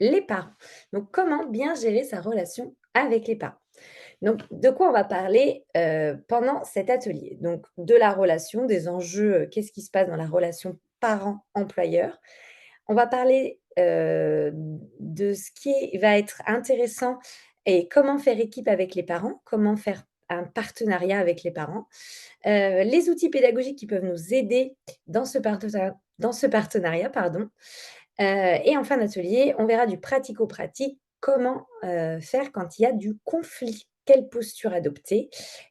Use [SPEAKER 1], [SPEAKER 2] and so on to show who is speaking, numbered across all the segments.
[SPEAKER 1] les parents. Donc, comment bien gérer sa relation avec les parents? Donc, de quoi on va parler, pendant cet atelier? Donc, de la relation, des enjeux, qu'est-ce qui se passe dans la relation parent-employeur? On va parler, de ce qui va être intéressant et comment faire équipe avec les parents, comment faire un partenariat avec les parents, les outils pédagogiques qui peuvent nous aider dans ce partenariat, pardon, et en fin d'atelier, on verra du pratico-pratique, comment, faire quand il y a du conflit, quelle posture adopter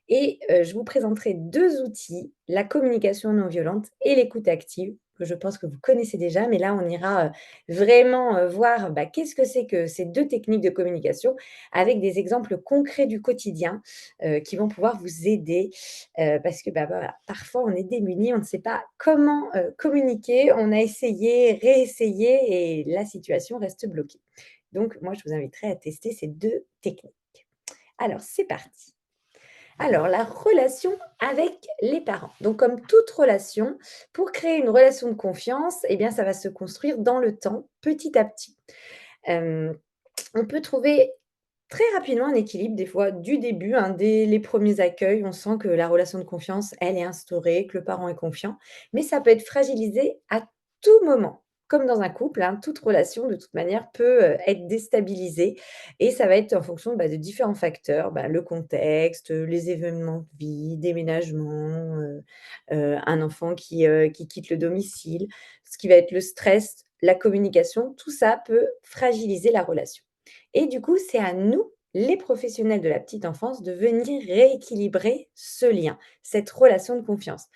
[SPEAKER 1] et je vous présenterai 2 outils, la communication non violente et l'écoute active, que je pense que vous connaissez déjà, mais là, on ira, vraiment, voir, bah, qu'est-ce que c'est que ces 2 techniques de communication avec des exemples concrets du quotidien, qui vont pouvoir vous aider, parce que, bah, voilà, parfois on est démunis, on ne sait pas comment, communiquer. On a essayé, réessayé et la situation reste bloquée. Donc moi, je vous inviterai à tester ces 2 techniques. Alors c'est parti. Alors la relation avec les parents. Donc comme toute relation, pour créer une relation de confiance, eh bien ça va se construire dans le temps, petit à petit. Hem, on peut trouver très rapidement un équilibre des fois du début, hein, dès les premiers accueils, on sent que la relation de confiance, elle est instaurée, que le parent est confiant, mais ça peut être fragilisé à tout moment. Comme dans un couple, hein, toute relation de toute manière peut, être déstabilisée et ça va être en fonction, bah, de différents facteurs, bah, le contexte, les événements de vie, déménagement, un enfant qui quitte le domicile, ce qui va être le stress, la communication, tout ça peut fragiliser la relation. Et du coup, c'est à nous, les professionnels de la petite enfance, de venir rééquilibrer ce lien, cette relation de confiance.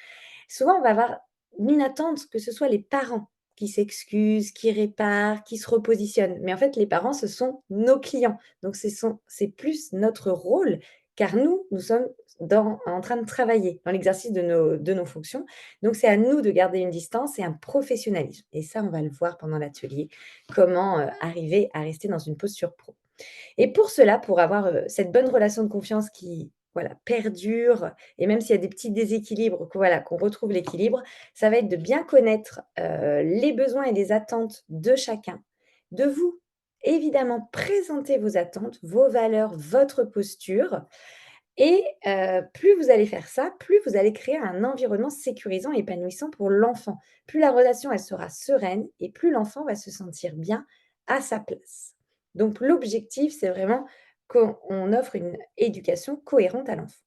[SPEAKER 1] Souvent, on va avoir une attente, que ce soit les parents qui s'excusent, qui réparent, qui se repositionnent. Mais en fait, les parents, ce sont nos clients. Donc, c'est plus notre rôle, car nous, nous sommes en train de travailler dans l'exercice de nos fonctions. Donc, c'est à nous de garder une distance et un professionnalisme. Et ça, on va le voir pendant l'atelier, comment arriver à rester dans une posture pro. Et pour cela, pour avoir, cette bonne relation de confiance qui, voilà, perdure et même s'il y a des petits déséquilibres, que voilà, qu'on retrouve l'équilibre, ça va être de bien connaître, les besoins et les attentes de chacun, de vous évidemment présenter vos attentes, vos valeurs, votre posture et plus vous allez faire ça, plus vous allez créer un environnement sécurisant et épanouissant pour l'enfant. Plus la relation, elle sera sereine et plus l'enfant va se sentir bien à sa place. Donc l'objectif, c'est vraiment qu'on offre une éducation cohérente à l'enfant.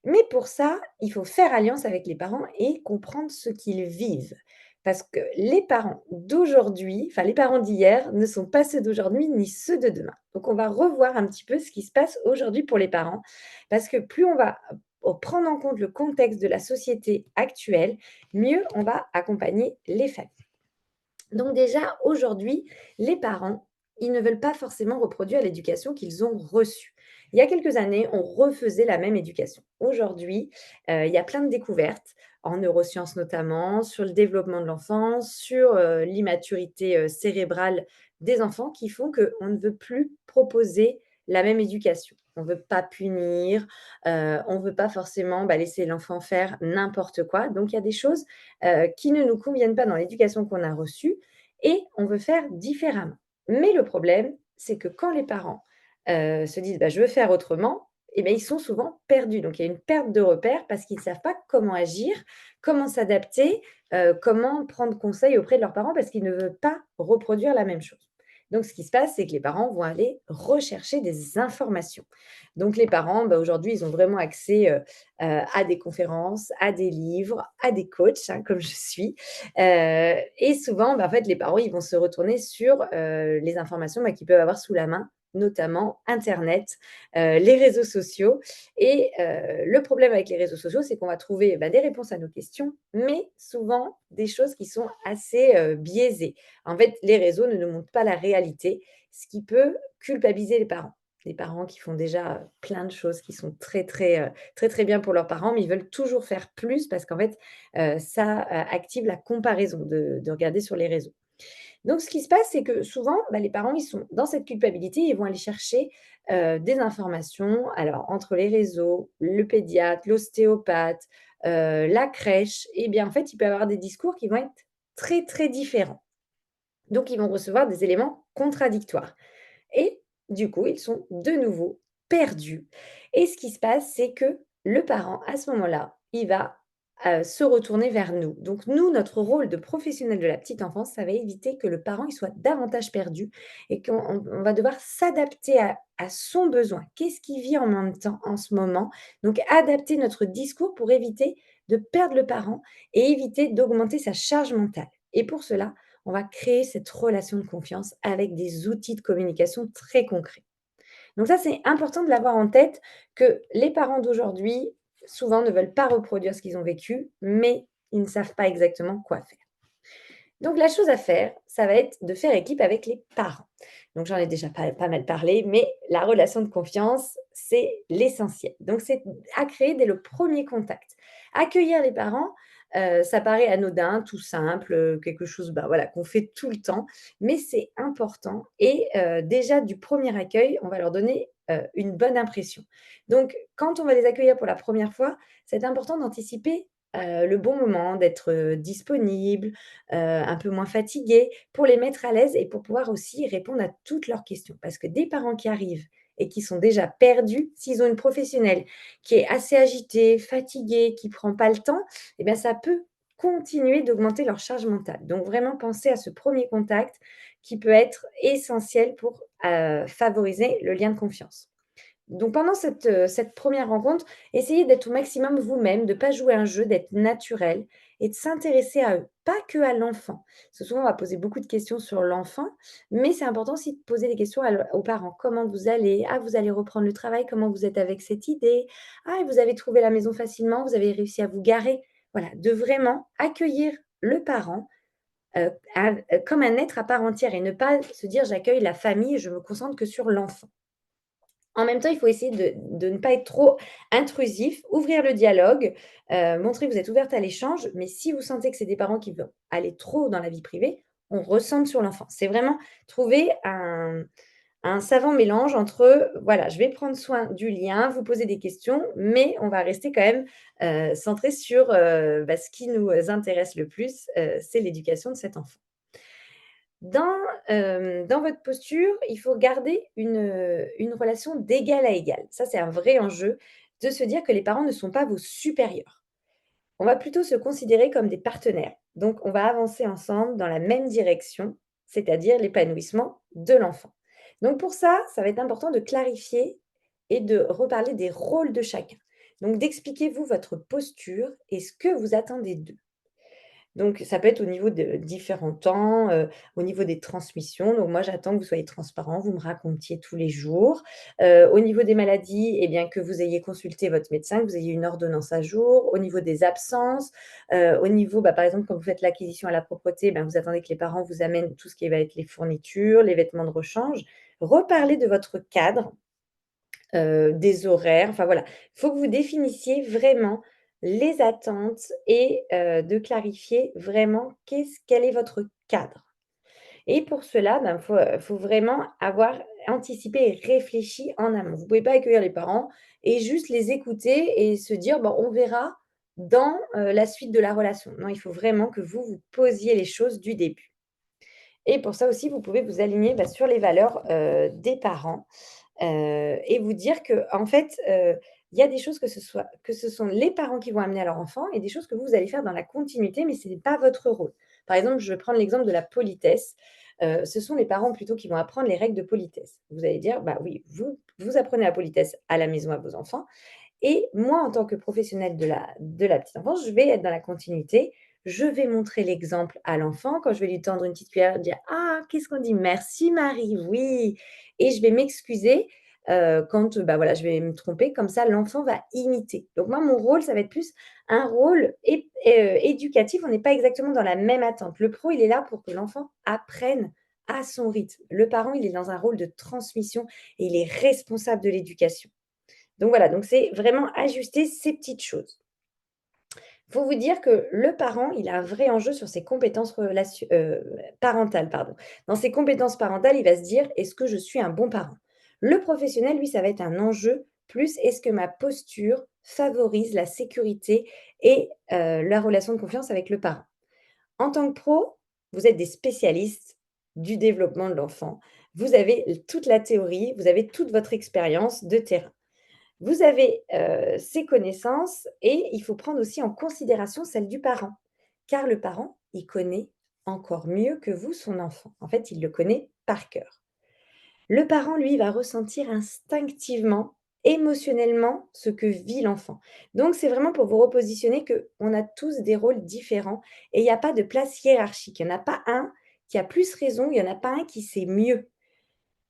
[SPEAKER 1] Mais pour ça, il faut faire alliance avec les parents et comprendre ce qu'ils vivent. Parce que les parents d'aujourd'hui, enfin les parents d'hier, ne sont pas ceux d'aujourd'hui ni ceux de demain. Donc on va revoir un petit peu ce qui se passe aujourd'hui pour les parents. Parce que plus on va prendre en compte le contexte de la société actuelle, mieux on va accompagner les familles. Donc déjà, aujourd'hui, les parents, ils ne veulent pas forcément reproduire l'éducation qu'ils ont reçue. Il y a quelques années, on refaisait la même éducation. Aujourd'hui, il y a plein de découvertes, en neurosciences notamment, sur le développement de l'enfant, sur, l'immaturité, cérébrale des enfants qui font qu'on ne veut plus proposer la même éducation. On ne veut pas punir, on ne veut pas forcément, bah, laisser l'enfant faire n'importe quoi. Donc il y a des choses qui ne nous conviennent pas dans l'éducation qu'on a reçue et on veut faire différemment. Mais le problème, c'est que quand les parents, se disent: «Bah, je veux faire autrement», et ben ils sont souvent perdus. Donc il y a une perte de repères parce qu'ils ne savent pas comment agir, comment s'adapter, comment prendre conseil auprès de leurs parents parce qu'ils ne veulent pas reproduire la même chose. Donc ce qui se passe, c'est que les parents vont aller rechercher des informations. Donc les parents, bah, aujourd'hui, ils ont vraiment accès, à des conférences, à des livres, à des coachs, hein, comme je suis. Et souvent, bah, en fait, les parents, ils vont se retourner sur, les informations, bah, qu'ils peuvent avoir sous la main, notamment internet, les réseaux sociaux et le problème avec les réseaux sociaux, c'est qu'on va trouver, bah, des réponses à nos questions, mais souvent des choses qui sont assez, biaisées. En fait, les réseaux ne nous montrent pas la réalité, ce qui peut culpabiliser les parents. Des parents qui font déjà, plein de choses qui sont très, très, très, très bien pour leurs parents, mais ils veulent toujours faire plus parce qu'en fait, ça, active la comparaison de regarder sur les réseaux. Donc ce qui se passe, c'est que souvent, bah, les parents, ils sont dans cette culpabilité, ils vont aller chercher, des informations. Alors entre les réseaux, le pédiatre, l'ostéopathe, la crèche et bien, en fait, il peut y avoir des discours qui vont être très, très différents. Donc ils vont recevoir des éléments contradictoires et du coup, ils sont de nouveau perdus et ce qui se passe, c'est que le parent, à ce moment-là, il va, se retourner vers nous. Donc nous, notre rôle de professionnel de la petite enfance, ça va éviter que le parent, il soit davantage perdu et qu'on va devoir s'adapter à son besoin. Qu'est-ce qu'il vit en même temps, en ce moment? Donc adapter notre discours pour éviter de perdre le parent et éviter d'augmenter sa charge mentale et pour cela, on va créer cette relation de confiance avec des outils de communication très concrets. Donc ça, c'est important de l'avoir en tête que les parents d'aujourd'hui, souvent, ne veulent pas reproduire ce qu'ils ont vécu, mais ils ne savent pas exactement quoi faire. Donc la chose à faire, ça va être de faire équipe avec les parents. Donc j'en ai déjà pas mal parlé, mais la relation de confiance, c'est l'essentiel. Donc c'est à créer dès le premier contact. Accueillir les parents, ça paraît anodin, tout simple, quelque chose, bah, voilà, qu'on fait tout le temps, mais c'est important et déjà du premier accueil, on va leur donner, une bonne impression. Donc quand on va les accueillir pour la première fois, c'est important d'anticiper, le bon moment, d'être, disponible, un peu moins fatigués, pour les mettre à l'aise et pour pouvoir aussi répondre à toutes leurs questions. Parce que des parents qui arrivent et qui sont déjà perdus, s'ils ont une professionnelle qui est assez agitée, fatiguée, qui prend pas le temps, et bien ça peut continuer d'augmenter leur charge mentale. Donc vraiment penser à ce premier contact qui peut être essentiel pour, favoriser le lien de confiance. Donc pendant cette 1re rencontre, essayez d'être au maximum vous-même, de pas jouer un jeu, d'être naturel et de s'intéresser à eux, pas que à l'enfant. Parce que souvent, on va poser beaucoup de questions sur l'enfant, mais c'est important aussi de poser des questions aux parents. Comment vous allez? Ah, vous allez reprendre le travail, comment vous êtes avec cette idée? Ah, et vous avez trouvé la maison facilement, vous avez réussi à vous garer? Voilà, de vraiment accueillir le parent, comme un être à part entière et ne pas se dire: «J'accueille la famille, je me concentre que sur l'enfant». En même temps, il faut essayer de ne pas être trop intrusif, ouvrir le dialogue, montrer que vous êtes ouverte à l'échange, mais si vous sentez que c'est des parents qui vont aller trop dans la vie privée, on recentre sur l'enfant. C'est vraiment trouver un savant mélange entre, voilà, je vais prendre soin du lien, vous poser des questions, mais on va rester quand même, centré sur, bah, ce qui nous intéresse le plus, c'est l'éducation de cet enfant. Dans votre posture, il faut garder une relation d'égal à égal. Ça, c'est un vrai enjeu de se dire que les parents ne sont pas vos supérieurs. On va plutôt se considérer comme des partenaires. Donc, on va avancer ensemble dans la même direction, c'est-à-dire l'épanouissement de l'enfant. Donc, pour ça, ça va être important de clarifier et de reparler des rôles de chacun. Donc, d'expliquer, vous, votre posture et ce que vous attendez d'eux. Donc ça peut être au niveau de différents temps, au niveau des transmissions. Donc moi, j'attends que vous soyez transparent, vous me racontiez tous les jours. Au niveau des maladies, eh bien, que vous ayez consulté votre médecin, que vous ayez une ordonnance à jour. Au niveau des absences, au niveau, bah, par exemple, quand vous faites l'acquisition à la propreté, ben, vous attendez que les parents vous amènent tout ce qui va être les fournitures, les vêtements de rechange. Reparlez de votre cadre, des horaires, enfin voilà. Il faut que vous définissiez vraiment les attentes et de clarifier vraiment quel est votre cadre et pour cela, ben, faut vraiment avoir anticipé et réfléchi en amont. Vous pouvez pas accueillir les parents et juste les écouter et se dire: «Bon, on verra dans, la suite de la relation». Non, il faut vraiment que vous, vous posiez les choses du début et pour ça aussi, vous pouvez vous aligner, bah, sur les valeurs, des parents. Et vous dire que en fait, il y a des choses que ce sont les parents qui vont amener à leur enfant et des choses que vous allez faire dans la continuité, mais ce n'est pas votre rôle. Par exemple, je vais prendre l'exemple de la politesse. Ce sont les parents plutôt qui vont apprendre les règles de politesse. Vous allez dire: «Bah oui, vous apprenez la politesse à la maison à vos enfants et moi, en tant que professionnelle de la petite enfance, je vais être dans la continuité. Je vais montrer l'exemple à l'enfant. Quand je vais lui tendre une petite cuillère, dire: «Ah, qu'est-ce qu'on dit? Merci Marie, oui» et je vais m'excuser, quand, bah, voilà, je vais me tromper. Comme ça, l'enfant va imiter. Donc moi, mon rôle, ça va être plus un rôle éducatif. On n'est pas exactement dans la même attente. Le pro, il est là pour que l'enfant apprenne à son rythme. Le parent, il est dans un rôle de transmission et il est responsable de l'éducation. Donc voilà, donc c'est vraiment ajuster ces petites choses. Il faut vous dire que le parent, il a un vrai enjeu sur ses compétences parentales, pardon. Dans ses compétences parentales, il va se dire: «Est-ce que je suis un bon parent?» Le professionnel, lui, ça va être un enjeu plus: «Est-ce que ma posture favorise la sécurité et la relation de confiance avec le parent?» En tant que pro, vous êtes des spécialistes du développement de l'enfant. Vous avez toute la théorie, vous avez toute votre expérience de terrain. Vous avez, ces connaissances et il faut prendre aussi en considération celles du parent. Car le parent, il connaît encore mieux que vous son enfant. En fait, il le connaît par cœur. Le parent, lui, va ressentir instinctivement, émotionnellement, ce que vit l'enfant. Donc c'est vraiment pour vous repositionner qu'on a tous des rôles différents et il y a pas de place hiérarchique. Il y en a pas un qui a plus raison, il y en a pas un qui sait mieux.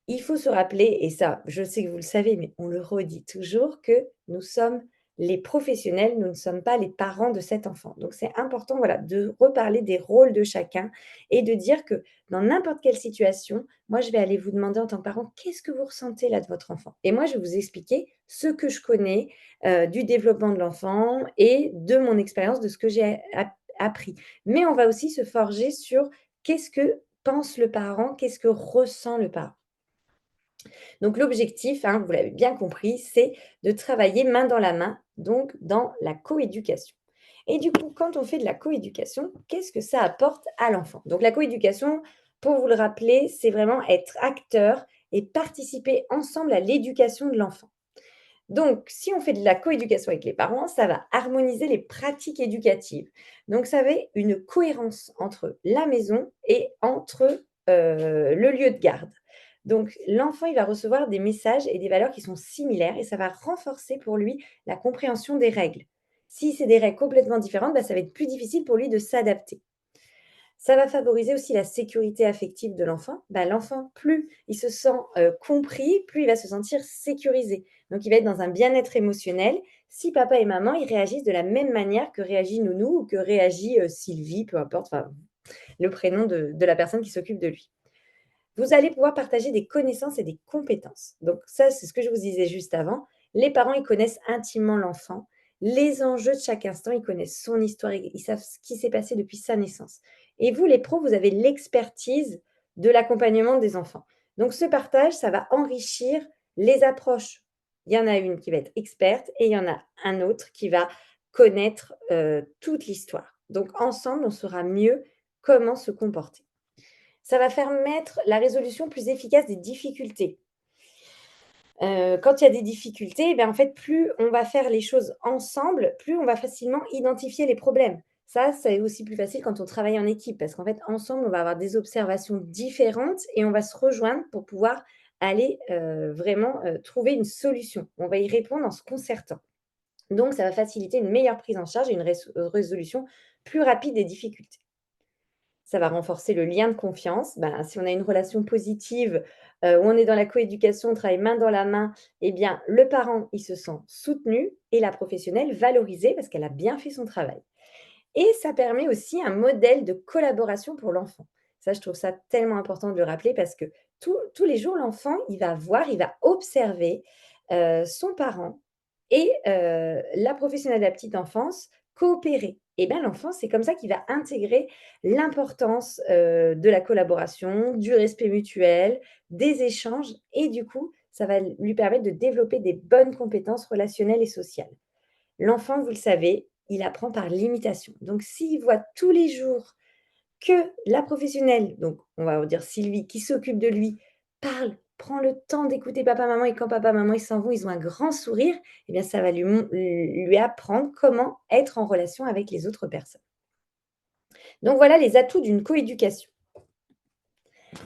[SPEAKER 1] Il faut se rappeler, et ça, je sais que vous le savez, mais on le redit toujours, que nous sommes les professionnels, nous ne sommes pas les parents de cet enfant. Donc c'est important, voilà, de reparler des rôles de chacun et de dire que dans n'importe quelle situation, moi, je vais aller vous demander en tant que parent: «Qu'est-ce que vous ressentez là de votre enfant?» Et moi, je vais vous expliquer ce que je connais, du développement de l'enfant et de mon expérience, de ce que j'ai appris. Mais on va aussi se forger sur qu'est-ce que pense le parent, qu'est-ce que ressent le parent. Donc l'objectif, hein, vous l'avez bien compris, c'est de travailler main dans la main, donc dans la coéducation. Et du coup, quand on fait de la coéducation, qu'est-ce que ça apporte à l'enfant? Donc la coéducation, pour vous le rappeler, c'est vraiment être acteur et participer ensemble à l'éducation de l'enfant. Donc, si on fait de la coéducation avec les parents, ça va harmoniser les pratiques éducatives. Donc, ça va être une cohérence entre la maison et entre le lieu de garde. Donc, l'enfant, il va recevoir des messages et des valeurs qui sont similaires et ça va renforcer pour lui la compréhension des règles. Si c'est des règles complètement différentes, bah, ça va être plus difficile pour lui de s'adapter. Ça va favoriser aussi la sécurité affective de l'enfant. Bah, l'enfant, plus il se sent, compris, plus il va se sentir sécurisé. Donc il va être dans un bien-être émotionnel si papa et maman, ils réagissent de la même manière que réagit Nounou ou que réagit, Sylvie, peu importe, enfin le prénom de la personne qui s'occupe de lui. Vous allez pouvoir partager des connaissances et des compétences. Donc ça, c'est ce que je vous disais juste avant. Les parents, ils connaissent intimement l'enfant, les enjeux de chaque instant, ils connaissent son histoire, ils savent ce qui s'est passé depuis sa naissance. Et vous, les pros, vous avez l'expertise de l'accompagnement des enfants. Donc ce partage, ça va enrichir les approches. Il y en a une qui va être experte et il y en a un autre qui va connaître toute l'histoire. Donc ensemble, on saura mieux comment se comporter. Ça va permettre la résolution plus efficace des difficultés. Quand il y a des difficultés, eh bien, en fait, plus on va faire les choses ensemble, plus on va facilement identifier les problèmes. Ça, c'est aussi plus facile quand on travaille en équipe parce qu'en fait, ensemble, on va avoir des observations différentes et on va se rejoindre pour pouvoir aller, vraiment, trouver une solution. On va y répondre en se concertant. Donc ça va faciliter une meilleure prise en charge et une résolution plus rapide des difficultés. Ça va renforcer le lien de confiance. Ben, si on a une relation positive, où on est dans la coéducation, on travaille main dans la main, eh bien, le parent, il se sent soutenu et la professionnelle valorisée parce qu'elle a bien fait son travail. Et ça permet aussi un modèle de collaboration pour l'enfant. Ça, je trouve ça tellement important de le rappeler parce que tous les jours, l'enfant, il va voir, il va observer, son parent et la professionnelle de la petite enfance coopérer. Et bien, l'enfant, c'est comme ça qu'il va intégrer l'importance, de la collaboration, du respect mutuel, des échanges et du coup, ça va lui permettre de développer des bonnes compétences relationnelles et sociales. L'enfant, vous le savez, il apprend par l'imitation. Donc s'il voit tous les jours que la professionnelle, donc on va dire Sylvie, qui s'occupe de lui, parle, prend le temps d'écouter papa, maman et quand papa, maman, ils s'en vont, ils ont un grand sourire, eh bien ça va lui apprendre comment être en relation avec les autres personnes. Donc voilà les atouts d'une coéducation.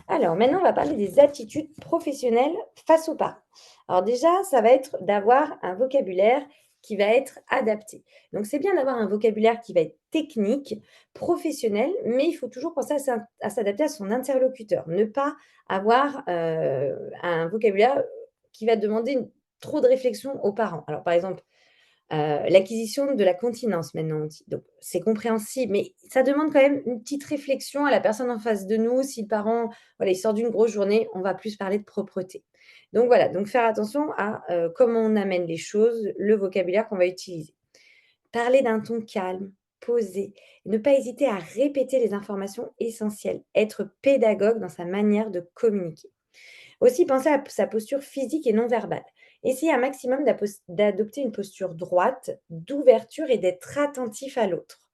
[SPEAKER 1] Alors maintenant, on va parler des attitudes professionnelles face aux parents. Alors déjà, ça va être d'avoir un vocabulaire qui va être adapté. Donc c'est bien d'avoir un vocabulaire qui va être technique, professionnel, mais il faut toujours penser à s'adapter à son interlocuteur. Ne pas avoir un vocabulaire qui va demander trop de réflexion aux parents. Alors par exemple, l'acquisition de la continence maintenant on dit. Donc c'est compréhensible, mais ça demande quand même une petite réflexion à la personne en face de nous. Si le parent, voilà, il sort d'une grosse journée, on va plus parler de propreté. Donc voilà, donc faire attention à, comment on amène les choses, le vocabulaire qu'on va utiliser. Parler d'un ton calme, posé, ne pas hésiter à répéter les informations essentielles, être pédagogue dans sa manière de communiquer. Aussi, penser à sa posture physique et non verbale. Essayez un maximum d'adopter une posture droite, d'ouverture et d'être attentif à l'autre.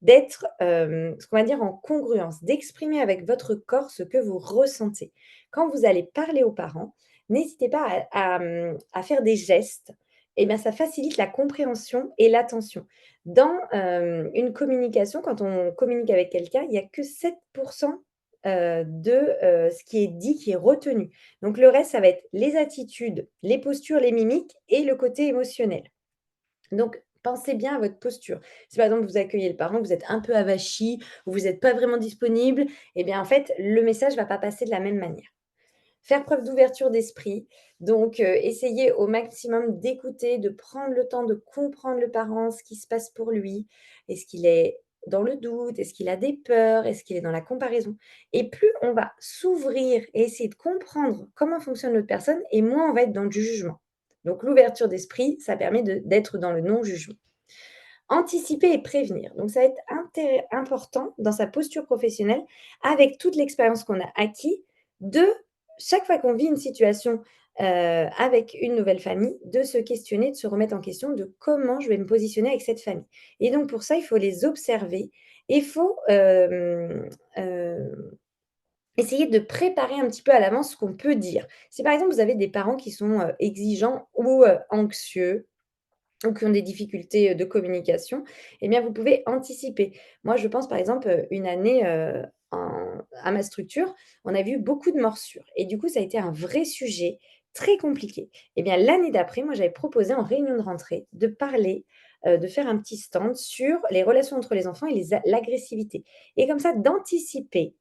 [SPEAKER 1] d'être, ce qu'on va dire en congruence, d'exprimer avec votre corps ce que vous ressentez. Quand vous allez parler aux parents, n'hésitez pas à faire des gestes et bien ça facilite la compréhension et l'attention. Dans, une communication, quand on communique avec quelqu'un, il y a que 7 de, ce qui est dit qui est retenu. Donc le reste, ça va être les attitudes, les postures, les mimiques et le côté émotionnel. Donc pensez bien à votre posture. Si par exemple vous accueillez le parent, vous êtes un peu avachi ou vous êtes pas vraiment disponible, et bien en fait, le message va pas passer de la même manière. Faire preuve d'ouverture d'esprit, donc essayer au maximum d'écouter, de prendre le temps de comprendre le parent, ce qui se passe pour lui. Est-ce qu'il est dans le doute? Est-ce qu'il a des peurs? Est-ce qu'il est dans la comparaison? Et plus on va s'ouvrir et essayer de comprendre comment fonctionne l'autre personne et moins on va être dans le jugement. Donc l'ouverture d'esprit, ça permet d'être dans le non-jugement. Anticiper et prévenir. Donc ça va être important dans sa posture professionnelle, avec toute l'expérience qu'on a acquis, de chaque fois qu'on vit une situation, avec une nouvelle famille, de se questionner, de se remettre en question de comment je vais me positionner avec cette famille. Et donc pour ça, il faut les observer et il faut, essayer de préparer un petit peu à l'avance ce qu'on peut dire. Si par exemple vous avez des parents qui sont, exigeants ou, anxieux, ou qui ont des difficultés, de communication, eh bien, vous pouvez anticiper. Moi, je pense, par exemple, une année, à ma structure, on a vu beaucoup de morsures et du coup, ça a été un vrai sujet très compliqué. Eh bien, l'année d'après, moi, j'avais proposé en réunion de rentrée de parler, de faire un petit stand sur les relations entre les enfants et l'agressivité et comme ça, d'anticiper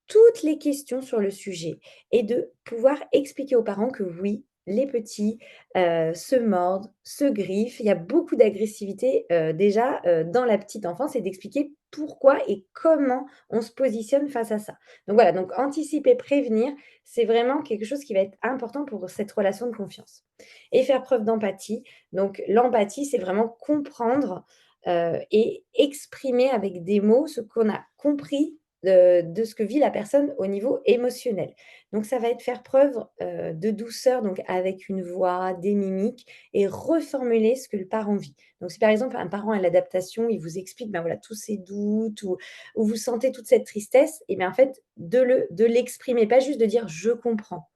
[SPEAKER 1] toutes les questions sur le sujet et de pouvoir expliquer aux parents que oui, les petits, se mordent, se griffent. Il y a beaucoup d'agressivité, déjà, dans la petite enfance et d'expliquer pourquoi et comment on se positionne face à ça. Donc voilà, donc anticiper, prévenir, c'est vraiment quelque chose qui va être important pour cette relation de confiance et faire preuve d'empathie. Donc l'empathie, c'est vraiment comprendre, et exprimer avec des mots ce qu'on a compris de ce que vit la personne au niveau émotionnel. Donc ça va être faire preuve, de douceur, donc avec une voix, des mimiques et reformuler ce que le parent vit. Donc si par exemple un parent à l'adaptation, il vous explique, ben voilà, tous ses doutes ou vous sentez toute cette tristesse et bien en fait de l'exprimer, pas juste de dire: «Je comprends»,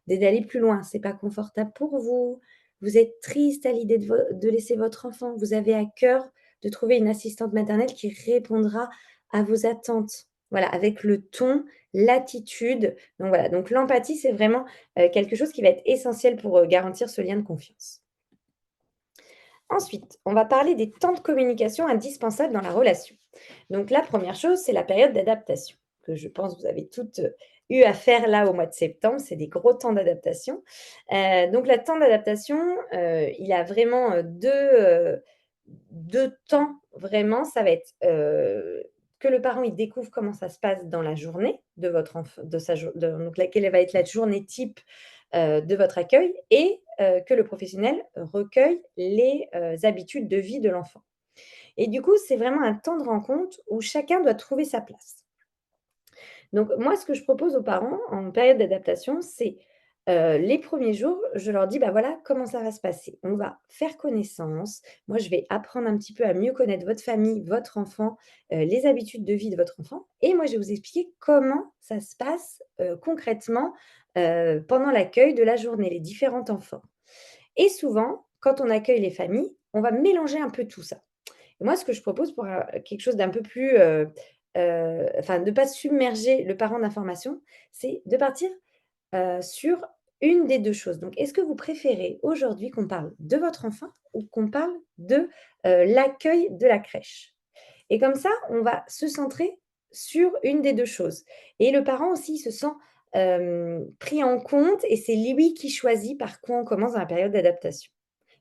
[SPEAKER 1] d'aller plus loin. «C'est pas confortable pour vous, vous êtes triste à l'idée de laisser votre enfant, vous avez à cœur de trouver une assistante maternelle qui répondra à vos attentes». Voilà, avec le ton, l'attitude. Donc voilà, donc l'empathie, c'est vraiment, quelque chose qui va être essentiel pour, garantir ce lien de confiance. Ensuite, on va parler des temps de communication indispensables dans la relation. Donc la première chose, c'est la période d'adaptation, que je pense vous avez toutes, eu à faire là au mois de septembre. C'est des gros temps d'adaptation. Donc le temps d'adaptation, il a vraiment, 2 temps vraiment. Ça va être, que le parent, il découvre comment ça se passe dans la journée de votre enf de sa jour de donc quelle va être la journée type, de votre accueil et que le professionnel recueille les, habitudes de vie de l'enfant. Et du coup, c'est vraiment un temps de rencontre où chacun doit trouver sa place. Donc moi, ce que je propose aux parents en période d'adaptation, c'est, les premiers jours, je leur dis: «Bah, voilà comment ça va se passer. On va faire connaissance. Moi, je vais apprendre un petit peu à mieux connaître votre famille, votre enfant, les habitudes de vie de votre enfant et moi, je vais vous expliquer comment ça se passe, concrètement, pendant l'accueil de la journée, les différents temps forts». Et souvent, quand on accueille les familles, on va mélanger un peu tout ça. Et moi, ce que je propose pour, quelque chose d'un peu plus, enfin, de ne pas submerger le parent d'informations, c'est de partir, sur une des 2 choses. Donc, est-ce que vous préférez aujourd'hui qu'on parle de votre enfant ou qu'on parle de, l'accueil de la crèche? Et comme ça, on va se centrer sur une des 2 choses et le parent aussi se sent, pris en compte et c'est lui qui choisit par quoi on commence dans la période d'adaptation.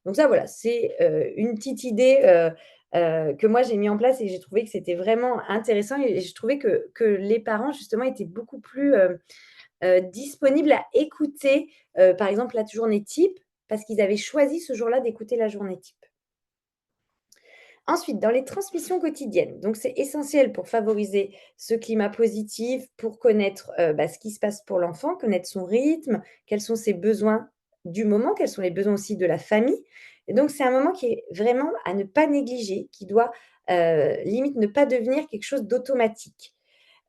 [SPEAKER 1] Donc ça, voilà, c'est, une petite idée, que moi j'ai mis en place et j'ai trouvé que c'était vraiment intéressant et je trouvais que les parents justement étaient beaucoup plus, disponibles à écouter, par exemple la journée type, parce qu'ils avaient choisi ce jour-là d'écouter la journée type. Ensuite, dans les transmissions quotidiennes, donc c'est essentiel pour favoriser ce climat positif, pour connaître, bah, ce qui se passe pour l'enfant, connaître son rythme, quels sont ses besoins du moment, quels sont les besoins aussi de la famille et donc c'est un moment qui est vraiment à ne pas négliger, qui doit limite ne pas devenir quelque chose d'automatique.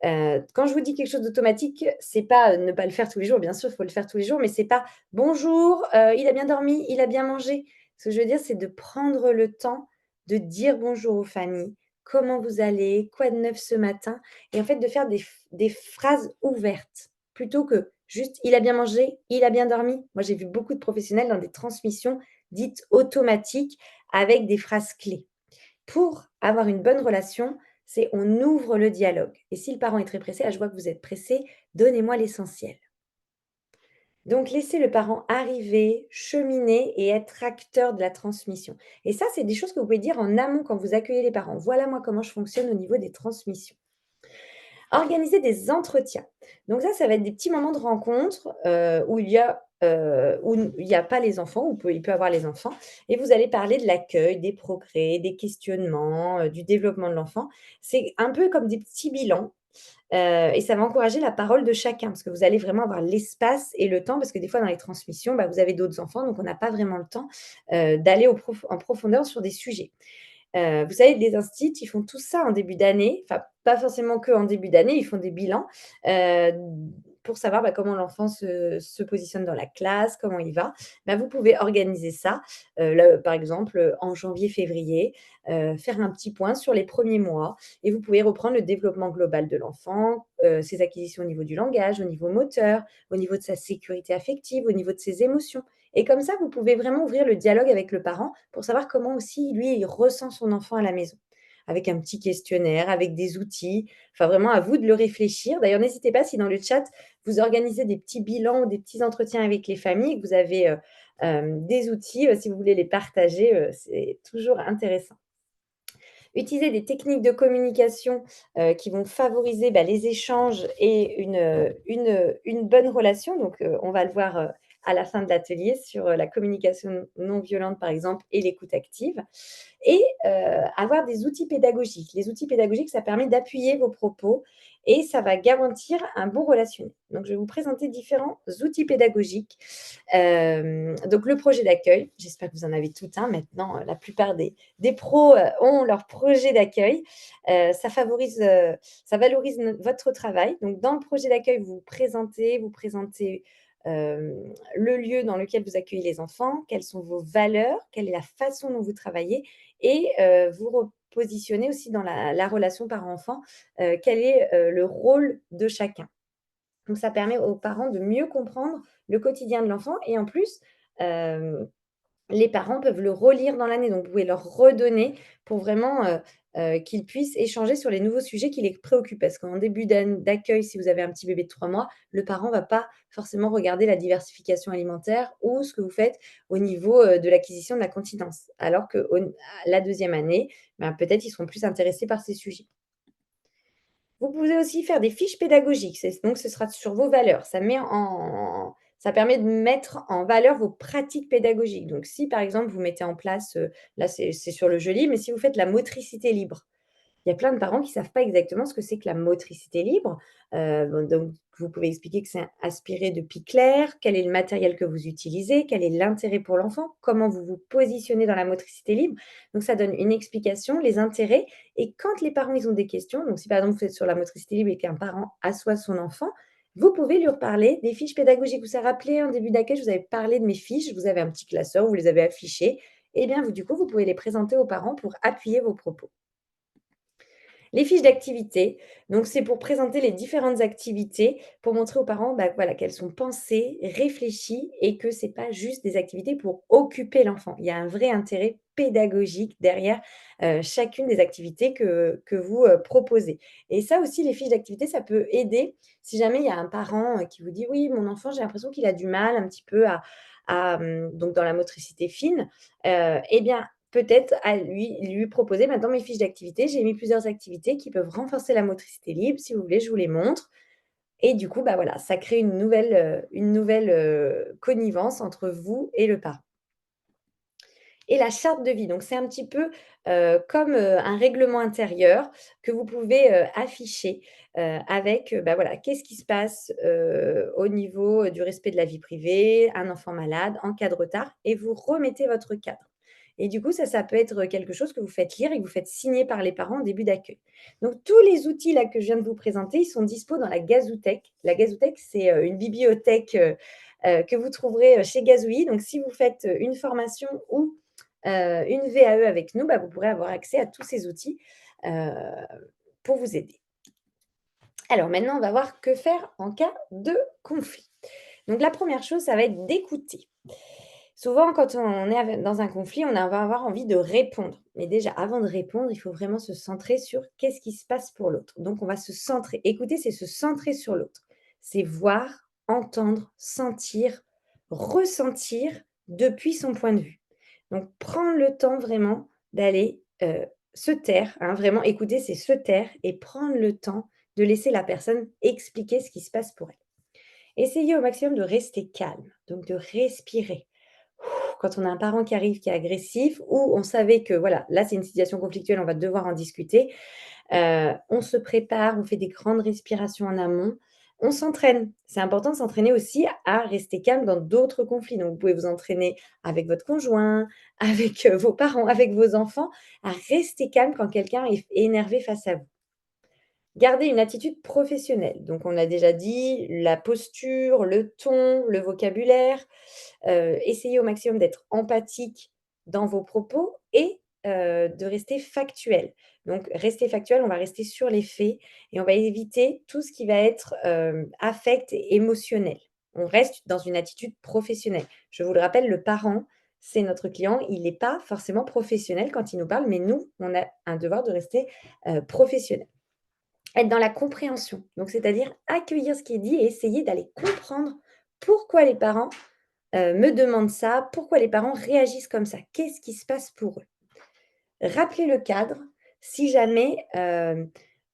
[SPEAKER 1] Quand je vous dis quelque chose d'automatique, c'est pas, ne pas le faire tous les jours, bien sûr, il faut le faire tous les jours, mais c'est pas: «Bonjour, il a bien dormi? Il a bien mangé?» Ce que je veux dire, c'est de prendre le temps de dire bonjour aux familles. «Comment vous allez? Quoi de neuf ce matin?» Et en fait, de faire des phrases ouvertes, plutôt que juste: «Il a bien mangé? Il a bien dormi?» Moi, j'ai vu beaucoup de professionnels dans des transmissions dites automatiques avec des phrases clés. Pour avoir une bonne relation, c'est on ouvre le dialogue et si le parent est très pressé: «Ah, je vois que vous êtes pressé, donnez-moi l'essentiel». Donc laisser le parent arriver, cheminer et être acteur de la transmission et ça, c'est des choses que vous pouvez dire en amont quand vous accueillez les parents: «Voilà moi comment je fonctionne au niveau des transmissions». Organiser des entretiens. Donc ça va être des petits moments de rencontre, où il y a pas les enfants, où il peut avoir les enfants et vous allez parler de l'accueil, des progrès, des questionnements, du développement de l'enfant. C'est un peu comme des petits bilans, et ça va encourager la parole de chacun parce que vous allez vraiment avoir l'espace et le temps parce que des fois dans les transmissions, bah, vous avez d'autres enfants, donc on n'a pas vraiment le temps, d'aller en profondeur sur des sujets. Vous savez, les instituts, ils font tout ça en début d'année, enfin, pas forcément qu'en début d'année, ils font des bilans, heu, pour savoir, bah, comment l'enfant se positionne dans la classe, comment il va. Bah, vous pouvez organiser ça, là, par exemple, en janvier-février, faire un petit point sur les premiers mois et vous pouvez reprendre le développement global de l'enfant, ses acquisitions au niveau du langage, au niveau moteur, au niveau de sa sécurité affective, au niveau de ses émotions. Et comme ça, vous pouvez vraiment ouvrir le dialogue avec le parent pour savoir comment aussi lui, il ressent son enfant à la maison. Avec un petit questionnaire, avec des outils, enfin vraiment à vous de le réfléchir. D'ailleurs, n'hésitez pas si dans le chat, vous organisez des petits bilans ou des petits entretiens avec les familles et que vous avez, des outils, si vous voulez les partager, c'est toujours intéressant. Utiliser des techniques de communication, qui vont favoriser, bah, les échanges et une bonne relation. Donc, on va le voir, à la fin de l'atelier sur, la communication non violente, par exemple, et l'écoute active et avoir des outils pédagogiques. Les outils pédagogiques, ça permet d'appuyer vos propos et ça va garantir un bon relationnel. Donc je vais vous présenter différents outils pédagogiques. Donc le projet d'accueil, j'espère que vous en avez tout un maintenant, la plupart des pros, ont leur projet d'accueil. Ça valorise votre travail. Donc dans le projet d'accueil, vous présentez, le lieu dans lequel vous accueillez les enfants, quelles sont vos valeurs, quelle est la façon dont vous travaillez et vous repositionnez aussi dans la relation parent-enfant, quel est, le rôle de chacun. Donc ça permet aux parents de mieux comprendre le quotidien de l'enfant et en plus, hem les parents peuvent le relire dans l'année, donc vous pouvez leur redonner pour vraiment, qu'ils puissent échanger sur les nouveaux sujets qui les préoccupent. Parce qu'en début d'accueil, si vous avez un petit bébé de 3 mois, le parent va pas forcément regarder la diversification alimentaire ou ce que vous faites au niveau, de l'acquisition de la continence. Alors que la deuxième année, ben, peut-être ils seront plus intéressés par ces sujets. Vous pouvez aussi faire des fiches pédagogiques, donc ce sera sur vos valeurs. Ça permet de mettre en valeur vos pratiques pédagogiques. Donc si, par exemple, vous mettez en place, là c'est sur le jeu libre, mais si vous faites la motricité libre, il y a plein de parents qui ne savent pas exactement ce que c'est que la motricité libre. Bon donc vous pouvez expliquer que c'est inspiré de Picler, quel est le matériel que vous utilisez, quel est l'intérêt pour l'enfant, comment vous vous positionnez dans la motricité libre. Donc ça donne une explication, les intérêts et quand les parents, ils ont des questions, donc si par exemple vous êtes sur la motricité libre et qu'un parent assoit son enfant, vous pouvez lui reparler des fiches pédagogiques. Vous vous rappelez en début d'accueil, je vous avais parlé de mes fiches, vous avez un petit classeur, vous les avez affichées et bien vous du coup, vous pouvez les présenter aux parents pour appuyer vos propos. Les fiches d'activité, donc c'est pour présenter les différentes activités, pour montrer aux parents, bah, voilà, qu'elles sont pensées, réfléchies et que c'est pas juste des activités pour occuper l'enfant. Il y a un vrai intérêt pédagogique derrière, chacune des activités que vous, proposez et ça aussi les fiches d'activité, ça peut aider si jamais il y a un parent, qui vous dit: «Oui, mon enfant, j'ai l'impression qu'il a du mal un petit peu donc dans la motricité fine», et bien peut-être à lui proposer: «Bah, dans mes fiches d'activité, j'ai mis plusieurs activités qui peuvent renforcer la motricité libre. Si vous voulez, je vous les montre» et du coup, bah, voilà, ça crée une nouvelle connivence entre vous et le parent. Et la charte de vie, donc c'est un petit peu, comme, un règlement intérieur que vous pouvez, afficher, avec, bah, voilà, qu'est-ce qui se passe, au niveau, du respect de la vie privée, un enfant malade, en cas de retard et vous remettez votre cadre. Et du coup, ça peut être quelque chose que vous faites lire et que vous faites signer par les parents en début d'accueil. Donc tous les outils là que je viens de vous présenter, ils sont dispo dans la Gazouthèque. La Gazouthèque, c'est, une bibliothèque, que vous trouverez, chez Gazouillis. Donc si vous faites, une formation ou, une VAE avec nous, bah, vous pourrez avoir accès à tous ces outils, heu, pour vous aider. Alors maintenant, on va voir que faire en cas de conflit. Donc la première chose, ça va être d'écouter. Souvent, quand on est dans un conflit, va avoir envie de répondre. Mais déjà, avant de répondre, il faut vraiment se centrer sur qu'est-ce qui se passe pour l'autre. Donc, on va se centrer. Écouter, c'est se centrer sur l'autre. C'est voir, entendre, sentir, ressentir depuis son point de vue. Donc, prendre le temps vraiment d'aller se taire. Hein, vraiment, écouter, c'est se taire et prendre le temps de laisser la personne expliquer ce qui se passe pour elle. Essayez au maximum de rester calme, donc de respirer. Quand on a un parent qui arrive, qui est agressif, ou on savait que voilà, là c'est une situation conflictuelle, on va devoir en discuter, on se prépare, on fait des grandes respirations en amont, on s'entraîne. C'est important de s'entraîner aussi à rester calme dans d'autres conflits. Donc vous pouvez vous entraîner avec votre conjoint, avec, vos parents, avec vos enfants, à rester calme quand quelqu'un est énervé face à vous. Garder une attitude professionnelle. Donc on a déjà dit la posture, le ton, le vocabulaire. Essayez au maximum d'être empathique dans vos propos et de rester factuel. Donc rester factuel, on va rester sur les faits et on va éviter tout ce qui va être, affect et émotionnel. On reste dans une attitude professionnelle. Je vous le rappelle, le parent, c'est notre client, il n'est pas forcément professionnel quand il nous parle, mais nous, on a un devoir de rester, professionnel. Être dans la compréhension, donc c'est-à-dire accueillir ce qui est dit et essayer d'aller comprendre pourquoi les parents me demandent ça, pourquoi les parents réagissent comme ça, qu'est-ce qui se passe pour eux. Rappeler le cadre si jamais,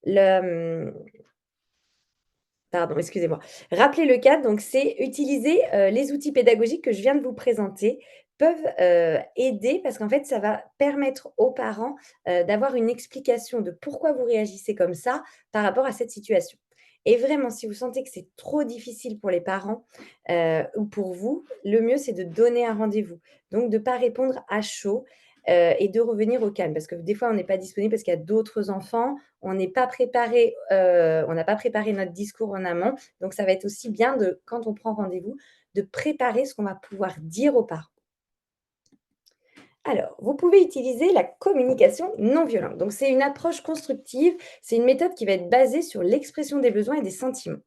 [SPEAKER 1] le, pardon, excusez-moi. Rappeler le cadre, donc c'est utiliser, les outils pédagogiques que je viens de vous présenter peuvent, aider parce qu'en fait, ça va permettre aux parents, d'avoir une explication de pourquoi vous réagissez comme ça par rapport à cette situation. Et vraiment, si vous sentez que c'est trop difficile pour les parents, ou pour vous, le mieux, c'est de donner un rendez-vous. Donc de ne pas répondre à chaud, et de revenir au calme. Parce que des fois, on n'est pas disponible parce qu'il y a d'autres enfants, on n'est pas préparé, on n'a pas préparé notre discours en amont. Donc ça va être aussi bien de quand on prend rendez-vous, de préparer ce qu'on va pouvoir dire aux parents. Alors, vous pouvez utiliser la communication non violente. Donc c'est une approche constructive, c'est une méthode qui va être basée sur l'expression des besoins et des sentiments.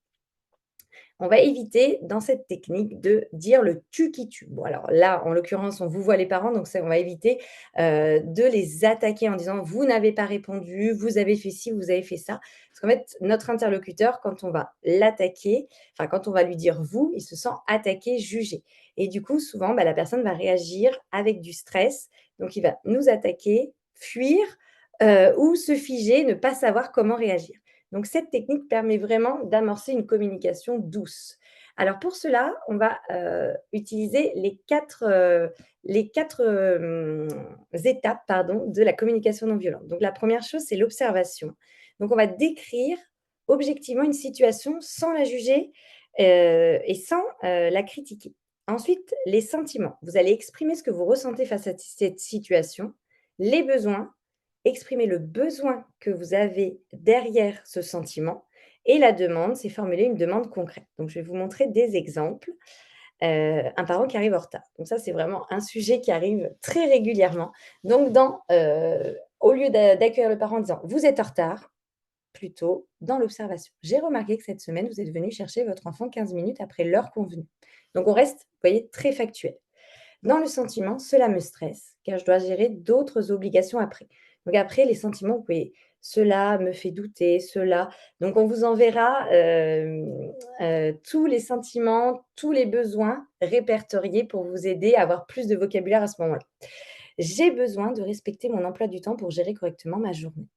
[SPEAKER 1] On va éviter dans cette technique de dire le «tu qui tue». Bon alors là, en l'occurrence, on vous voit les parents, donc ça on va éviter, de les attaquer en disant: «Vous n'avez pas répondu, vous avez fait ci, vous avez fait ça». Parce qu'en fait, notre interlocuteur, quand on va l'attaquer, enfin quand on va lui dire «vous», il se sent attaqué, jugé et du coup, souvent, bah, la personne va réagir avec du stress, donc il va nous attaquer, fuir, ou se figer, ne pas savoir comment réagir. Donc cette technique permet vraiment d'amorcer une communication douce. Alors pour cela, on va, utiliser les quatre étapes, pardon, de la communication non violente. Donc la première chose, c'est l'observation. Donc on va décrire objectivement une situation sans la juger, et sans, la critiquer. Ensuite, les sentiments. Vous allez exprimer ce que vous ressentez face à cette situation, les besoins. Exprimer le besoin que vous avez derrière ce sentiment et la demande, c'est formuler une demande concrète. Donc je vais vous montrer des exemples. Un parent qui arrive en retard. Donc ça, c'est vraiment un sujet qui arrive très régulièrement. Donc au lieu d'accueillir le parent en disant: «Vous êtes en retard», plutôt dans l'observation. «J'ai remarqué que cette semaine, vous êtes venu chercher votre enfant 15 minutes après l'heure convenue». Donc on reste, vous voyez, très factuel. Dans le sentiment, cela me stresse, car je dois gérer d'autres obligations après. Donc après, les sentiments, vous pouvez cela me fait douter, cela. Donc on vous enverra tous les sentiments, tous les besoins répertoriés pour vous aider à avoir plus de vocabulaire à ce moment-là. J'ai besoin de respecter mon emploi du temps pour gérer correctement ma journée.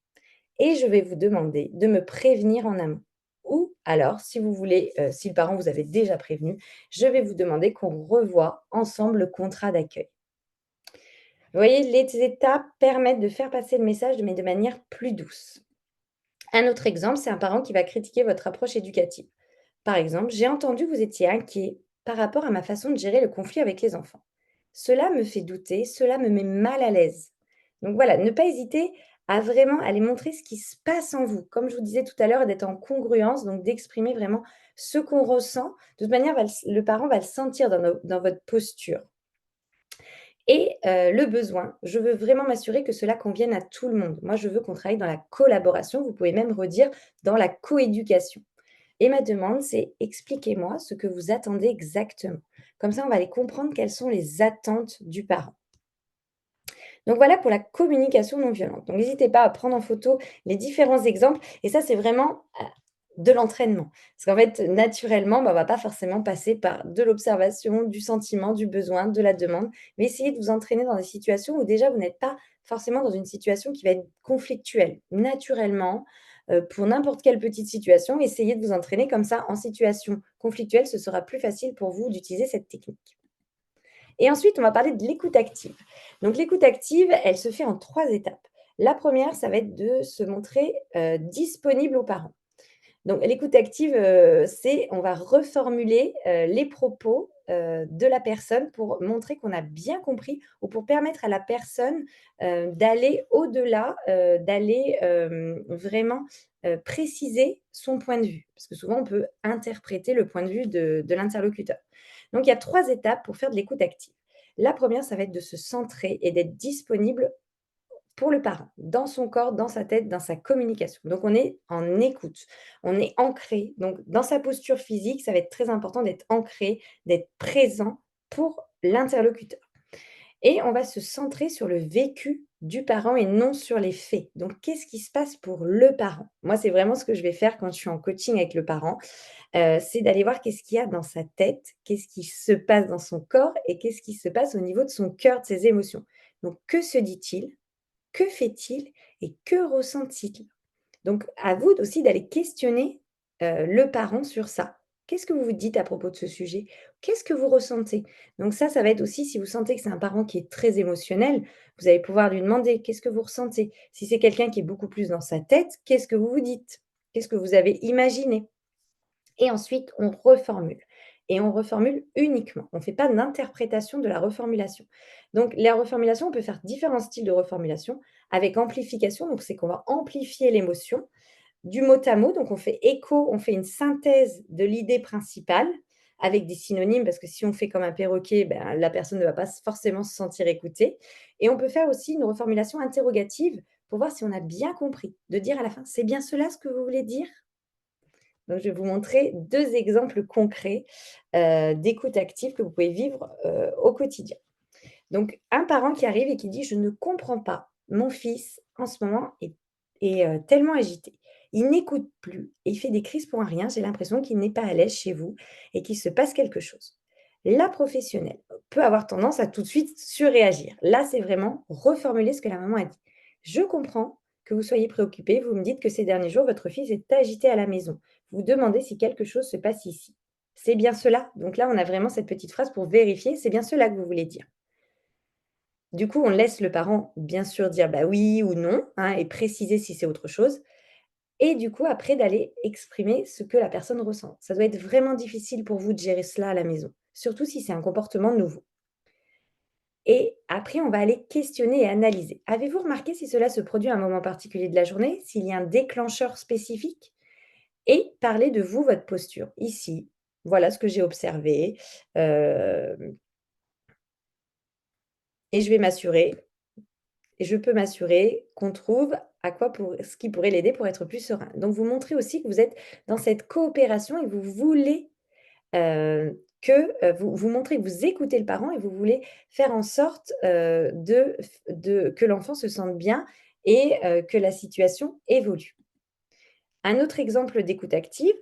[SPEAKER 1] Et je vais vous demander de me prévenir en amont. Ou alors, si vous voulez, si le parent vous avait déjà prévenu, je vais vous demander qu'on revoie ensemble le contrat d'accueil. Vous voyez, les étapes permettent de faire passer le message, mais de manière plus douce. Un autre exemple, c'est un parent qui va critiquer votre approche éducative. Par exemple, j'ai entendu que vous étiez inquiet par rapport à ma façon de gérer le conflit avec les enfants. Cela me fait douter, cela me met mal à l'aise. Donc voilà, ne pas hésiter à vraiment aller montrer ce qui se passe en vous. Comme je vous disais tout à l'heure, d'être en congruence, donc d'exprimer vraiment ce qu'on ressent. De toute manière, le parent va le sentir dans votre posture. Et le besoin, je veux vraiment m'assurer que cela convienne à tout le monde. Moi, je veux qu'on travaille dans la collaboration, vous pouvez même redire dans la coéducation. Et ma demande, c'est: expliquez-moi ce que vous attendez exactement. Comme ça, on va aller comprendre quelles sont les attentes du parent. Donc voilà pour la communication non violente. Donc n'hésitez pas à prendre en photo les différents exemples et ça, c'est vraiment, de l'entraînement. Parce qu'en fait, naturellement, bah, on va pas forcément passer par de l'observation, du sentiment, du besoin, de la demande, mais essayez de vous entraîner dans des situations où déjà vous n'êtes pas forcément dans une situation qui va être conflictuelle. Naturellement, pour n'importe quelle petite situation, essayez de vous entraîner comme ça en situation conflictuelle, ce sera plus facile pour vous d'utiliser cette technique. Et ensuite, on va parler de l'écoute active. Donc l'écoute active, elle se fait en 3 étapes. La première, ça va être de se montrer, disponible aux parents. Donc l'écoute active, c'est on va reformuler, les propos, de la personne pour montrer qu'on a bien compris ou pour permettre à la personne, d'aller au-delà, d'aller, vraiment, préciser son point de vue. Parce que souvent on peut interpréter le point de vue de l'interlocuteur. Donc il y a 3 étapes pour faire de l'écoute active. La première, ça va être de se centrer et d'être disponible pour le parent, dans son corps, dans sa tête, dans sa communication. Donc on est en écoute, on est ancré. Donc dans sa posture physique, ça va être très important d'être ancré, d'être présent pour l'interlocuteur. Et on va se centrer sur le vécu du parent et non sur les faits. Donc qu'est-ce qui se passe pour le parent? Moi, c'est vraiment ce que je vais faire quand je suis en coaching avec le parent, c'est d'aller voir qu'est-ce qu'il y a dans sa tête, qu'est-ce qui se passe dans son corps et qu'est-ce qui se passe au niveau de son cœur, de ses émotions. Donc que se dit-il? Que fait-il et que ressent-il? Donc à vous aussi d'aller questionner, le parent sur ça. Qu'est-ce que vous vous dites à propos de ce sujet? Qu'est-ce que vous ressentez? Donc ça va être aussi si vous sentez que c'est un parent qui est très émotionnel, vous allez pouvoir lui demander: «Qu'est-ce que vous ressentez?» Si c'est quelqu'un qui est beaucoup plus dans sa tête, qu'est-ce que vous vous dites? Qu'est-ce que vous avez imaginé? Et ensuite, on reformule et on reformule uniquement. On ne fait pas d'interprétation de la reformulation. Donc la reformulation, on peut faire différents styles de reformulation avec amplification, donc c'est qu'on va amplifier l'émotion, du mot à mot, donc on fait écho, on fait une synthèse de l'idée principale avec des synonymes parce que si on fait comme un perroquet, ben, la personne ne va pas forcément se sentir écoutée et on peut faire aussi une reformulation interrogative pour voir si on a bien compris, de dire à la fin: «C'est bien cela ce que vous voulez dire?» Donc, je vais vous montrer 2 exemples concrets, d'écoute active que vous pouvez vivre, au quotidien. Donc, un parent qui arrive et qui dit: «Je ne comprends pas, mon fils en ce moment est tellement agité. Il n'écoute plus et il fait des crises pour un rien. J'ai l'impression qu'il n'est pas à l'aise chez vous et qu'il se passe quelque chose». La professionnelle peut avoir tendance à tout de suite surréagir. Là, c'est vraiment reformuler ce que la maman a dit. «Je comprends que vous soyez préoccupé. Vous me dites que ces derniers jours, votre fils est agité à la maison. Vous demandez si quelque chose se passe ici. C'est bien cela?» Donc là, on a vraiment cette petite phrase pour vérifier. «C'est bien cela que vous voulez dire?» Du coup, on laisse le parent, bien sûr, dire bah oui ou non, hein, et préciser si c'est autre chose. Et du coup, après, d'aller exprimer ce que la personne ressent. Ça doit être vraiment difficile pour vous de gérer cela à la maison, surtout si c'est un comportement nouveau. Et après, on va aller questionner et analyser. Avez-vous remarqué si cela se produit à un moment particulier de la journée, s'il y a un déclencheur spécifique? Et parler de vous, votre posture. Ici, voilà ce que j'ai observé, hem et je vais m'assurer et je peux m'assurer qu'on trouve à quoi pour ce qui pourrait l'aider pour être plus serein. Donc vous montrez aussi que vous êtes dans cette coopération et vous voulez, vous montrez que vous écoutez le parent et vous voulez faire en sorte, de que l'enfant se sente bien et que la situation évolue. Un autre exemple d'écoute active,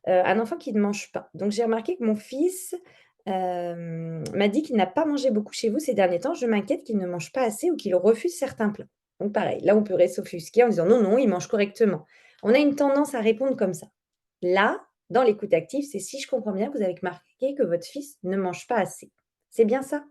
[SPEAKER 1] un enfant qui ne mange pas. Donc j'ai remarqué que mon fils, m'a dit qu'il n'a pas mangé beaucoup chez vous ces derniers temps. Je m'inquiète qu'il ne mange pas assez ou qu'il refuse certains plats. Donc pareil, là on pourrait s'offusquer en disant: «Non, non, il mange correctement». On a une tendance à répondre comme ça. Là, dans l'écoute active, c'est: «Si je comprends bien, vous avez remarqué que votre fils ne mange pas assez. C'est bien ça?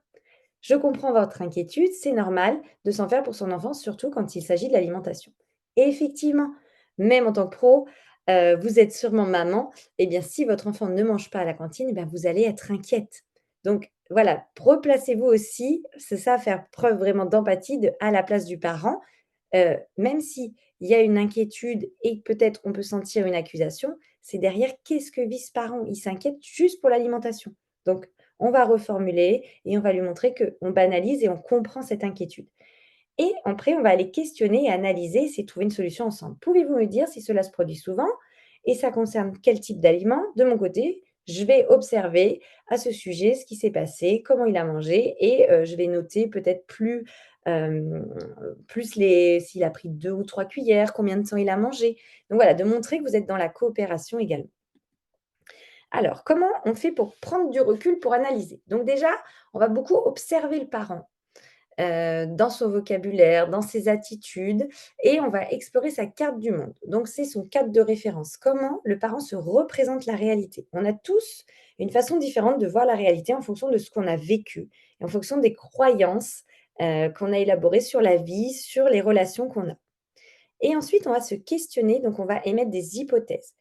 [SPEAKER 1] Je comprends votre inquiétude, c'est normal de s'en faire pour son enfant, surtout quand il s'agit de l'alimentation». Et effectivement, même en tant que pro, vous êtes sûrement maman, et bien si votre enfant ne mange pas à la cantine, eh bien vous allez être inquiète. Donc voilà, replacez-vous aussi, c'est ça, faire preuve vraiment d'empathie, à la place du parent. Même s'il y a une inquiétude et que peut-être on peut sentir une accusation, c'est derrière qu'est-ce que vit ce parent? Il s'inquiète juste pour l'alimentation. Donc on va reformuler et on va lui montrer qu'on banalise et on comprend cette inquiétude. Et après, on va aller questionner et analyser, essayer de trouver une solution ensemble. Pouvez-vous me dire si cela se produit souvent et ça concerne quel type d'aliment? De mon côté, je vais observer à ce sujet ce qui s'est passé, comment il a mangé et je vais noter peut-être hem, plus les s'il a pris 2 ou 3 cuillères, combien de temps il a mangé. Donc voilà, de montrer que vous êtes dans la coopération également. Alors, comment on fait pour prendre du recul pour analyser? Donc déjà, on va beaucoup observer le parent dans son vocabulaire, dans ses attitudes et on va explorer sa carte du monde. Donc c'est son cadre de référence. Comment le parent se représente la réalité? On a tous une façon différente de voir la réalité en fonction de ce qu'on a vécu et en fonction des croyances, qu'on a élaborées sur la vie, sur les relations qu'on a. Et ensuite, on va se questionner, donc on va émettre des hypothèses.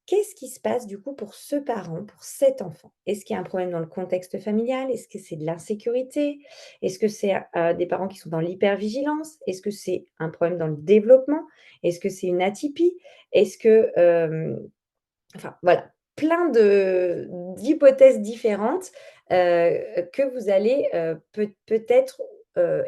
[SPEAKER 1] Qu'est-ce qui se passe du coup pour ce parent, pour cet enfant? Est-ce qu'il y a un problème dans le contexte familial? Est-ce que c'est de l'insécurité? Est-ce que c'est des parents qui sont dans l'hypervigilance? Est-ce que c'est un problème dans le développement? Est-ce que c'est une atypie? Est-ce que, enfin voilà, plein d'hypothèses différentes, que vous allez, peut-être,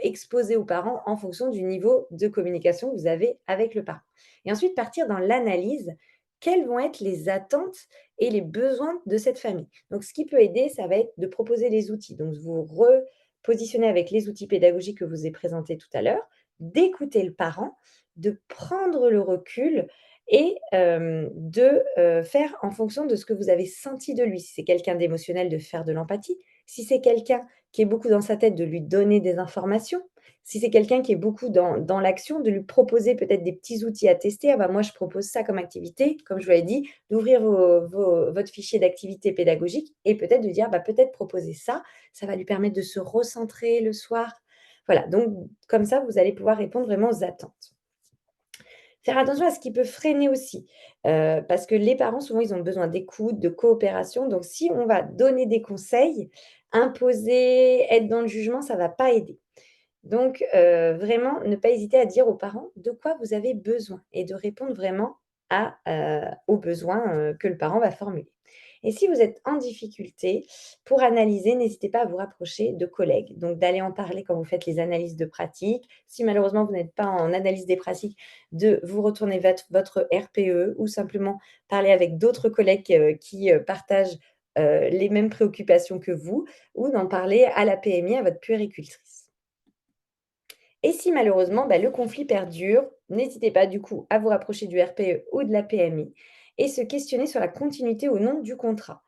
[SPEAKER 1] exposer aux parents en fonction du niveau de communication que vous avez avec le parent. Et ensuite partir dans l'analyse, quelles vont être les attentes et les besoins de cette famille? Donc ce qui peut aider, ça va être de proposer les outils. Donc vous repositionnez avec les outils pédagogiques que je vous ai présentés tout à l'heure, d'écouter le parent, de prendre le recul et faire en fonction de ce que vous avez senti de lui. Si c'est quelqu'un d'émotionnel, de faire de l'empathie. Si c'est quelqu'un qui est beaucoup dans sa tête, de lui donner des informations. Si c'est quelqu'un qui est beaucoup dans l'action, de lui proposer peut-être des petits outils à tester. «Ah bah, moi, je propose ça comme activité», comme je vous l'ai dit, d'ouvrir votre fichier d'activité pédagogique et peut-être de dire: «Bah, peut-être proposer ça, ça va lui permettre de se recentrer le soir». Voilà, donc comme ça, vous allez pouvoir répondre vraiment aux attentes. Faire attention à ce qui peut freiner aussi, parce que les parents, souvent, ils ont besoin d'écoute, de coopération. Donc si on va donner des conseils, imposer, être dans le jugement, ça ne va pas aider. Donc vraiment, ne pas hésiter à dire aux parents de quoi vous avez besoin et de répondre vraiment aux besoins, que le parent va formuler. Et si vous êtes en difficulté, pour analyser, n'hésitez pas à vous rapprocher de collègues. Donc d'aller en parler quand vous faites les analyses de pratique. Si malheureusement vous n'êtes pas en analyse des pratiques, de vous retourner vers votre RPE ou simplement parler avec d'autres collègues, qui, partagent, les mêmes préoccupations que vous ou d'en parler à la PMI, à votre puéricultrice. Et si malheureusement, bah, le conflit perdure, n'hésitez pas du coup à vous rapprocher du RPE ou de la PMI et se questionner sur la continuité ou non du contrat.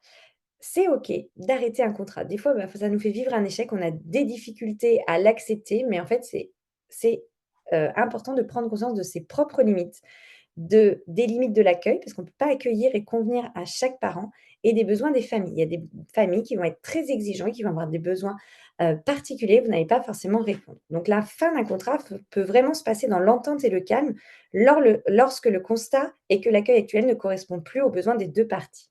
[SPEAKER 1] C'est OK d'arrêter un contrat. Des fois, bah, ça nous fait vivre un échec, on a des difficultés à l'accepter, mais en fait, c'est important de prendre conscience de ses propres limites, des limites de l'accueil, parce qu'on ne peut pas accueillir et convenir à chaque parent et des besoins des familles. Il y a des familles qui vont être très exigeants et qui vont avoir des besoins, particuliers, vous n'allez pas forcément répondre. Donc la fin d'un contrat peut vraiment se passer dans l'entente et le calme lorsque le constat est que l'accueil actuel ne correspond plus aux besoins des 2 parties.